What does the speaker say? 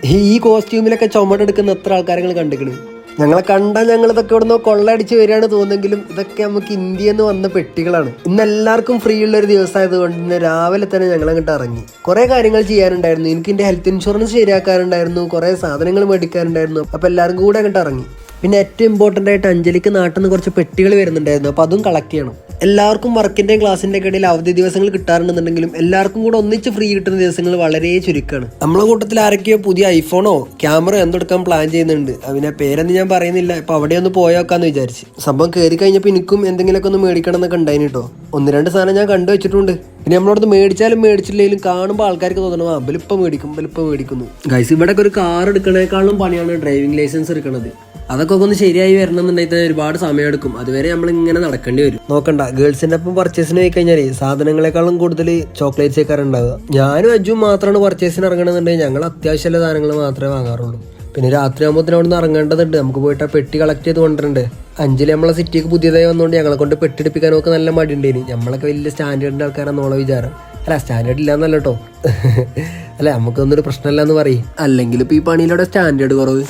ഈ കോസ്റ്റ്യൂമിലൊക്കെ ചുമടെടുക്കുന്ന എത്ര ആൾക്കാരെ കണ്ടിക്കണ്. ഞങ്ങളെ കണ്ടാൽ ഞങ്ങളിതൊക്കെ ഇവിടുന്ന് കൊള്ളയടിച്ച് വരികയാണ് തോന്നുന്നെങ്കിലും ഇതൊക്കെ നമുക്ക് ഇന്ത്യയിൽ നിന്ന് വന്ന പെട്ടികളാണ്. ഇന്ന് എല്ലാവർക്കും ഫ്രീ ഉള്ള ഒരു ദിവസമായതുകൊണ്ട് ഇന്ന് രാവിലെ തന്നെ ഞങ്ങൾ അങ്ങോട്ട് ഇറങ്ങി. കുറേ കാര്യങ്ങൾ ചെയ്യാനുണ്ടായിരുന്നു. എനിക്ക് എൻ്റെ ഹെൽത്ത് ഇൻഷുറൻസ് ശരിയാക്കാനുണ്ടായിരുന്നു, കുറേ സാധനങ്ങൾ മേടിക്കാനുണ്ടായിരുന്നു. അപ്പോൾ എല്ലാവരും കൂടെ അങ്ങോട്ട് ഇറങ്ങി. പിന്നെ ഏറ്റവും ഇമ്പോർട്ടൻ്റ് ആയിട്ട് അഞ്ജലിക്ക് നാട്ടിൽ നിന്ന് കുറച്ച് പെട്ടികൾ വരുന്നുണ്ടായിരുന്നു. അപ്പോൾ അതും കളക്ട് ചെയ്യണം. എല്ലാവർക്കും വർക്കിൻ്റെയും ക്ലാസ്സിൻ്റെയും ഇടയിൽ അവധി ദിവസങ്ങൾ കിട്ടാറുണ്ടെന്നുണ്ടെങ്കിലും എല്ലാവർക്കും കൂടെ ഒന്നിച്ച് ഫ്രീ കിട്ടുന്ന ദിവസങ്ങൾ വളരെ ചുരുക്കമാണ്. നമ്മളെ കൂട്ടത്തിൽ ആരൊക്കെയോ പുതിയ ഐഫോണോ ക്യാമറയോ എന്തെടുക്കാൻ പ്ലാൻ ചെയ്യുന്നുണ്ട്. അതിനെ പേരൊന്നും ഞാൻ പറയുന്നില്ല. ഇപ്പോൾ അവിടെ ഒന്ന് പോയോക്കാന്ന് വിചാരിച്ച്. സംഭവം കയറി കഴിഞ്ഞപ്പോൾ എനിക്കും എന്തെങ്കിലുമൊക്കെ ഒന്ന് മേടിക്കണം എന്നൊക്കെ ഉണ്ടായിന് കേട്ടോ. 1-2 സാധനം ഞാൻ കണ്ടു വെച്ചിട്ടുണ്ട്. പിന്നെ നമ്മളോട് മേടിച്ചാലും മേടിച്ചില്ലെങ്കിലും കാണുമ്പോൾ ആൾക്കാർക്ക് തോന്നണം വലിപ്പം മേടിക്കുന്നു. ഗൈസ്, ഇവിടെ ഒരു കാർ എടുക്കണേക്കാളും പണിയാണ് ഡ്രൈവിംഗ് ലൈസൻസ് എടുക്കണത്. അതൊക്കെ ഒന്ന് ശരിയായി വരണമെന്നുണ്ടെങ്കിൽ ഒരുപാട് സമയം എടുക്കും. അതുവരെ നമ്മളിങ്ങനെ നടക്കേണ്ടി വരും. നോക്കണ്ട, ഗേൾസിൻ്റെ ഒപ്പം പർച്ചേസിന് പോയി കഴിഞ്ഞാൽ സാധനങ്ങളെക്കാളും കൂടുതൽ ചോക്ലേറ്റ്സ് ഒക്കെ ഉണ്ടാവുക. ഞാനും അജും മാത്രമാണ് പർച്ചേസിന് ഇറങ്ങണമെന്നുണ്ടെങ്കിൽ ഞങ്ങൾ അത്യാവശ്യമുള്ള സാധനങ്ങൾ മാത്രമേ വാങ്ങാറുള്ളൂ. പിന്നെ രാത്രി ആകുമ്പോഴത്തേനും അവിടെ നിന്ന് ഇറങ്ങേണ്ടതുണ്ട്. നമുക്ക് പോയിട്ട് ആ പെട്ടി കളക്ട് ചെയ്ത് കൊണ്ടുവരണ്ടേ. അഞ്ചില് നമ്മളെ സിറ്റിക്ക് പുതിയതായി വന്നുകൊണ്ട് ഞങ്ങളെ കൊണ്ട് പെട്ടിടിപ്പിക്കാനൊക്കെ നല്ല മടിയുണ്ടേനി. നമ്മളൊക്കെ വലിയ സ്റ്റാൻഡേർഡിൻ്റെ ആൾക്കാരാണെന്നുള്ള വിചാരം. അല്ല, സ്റ്റാൻഡേർഡ് ഇല്ലാന്നല്ല കേട്ടോ. അല്ല, നമുക്കൊന്നൊരു പ്രശ്നമില്ല എന്ന് പറയും. അല്ലെങ്കിൽ ഇപ്പോൾ ഈ പണിയിലൂടെ സ്റ്റാൻഡേർഡ് കുറവ്.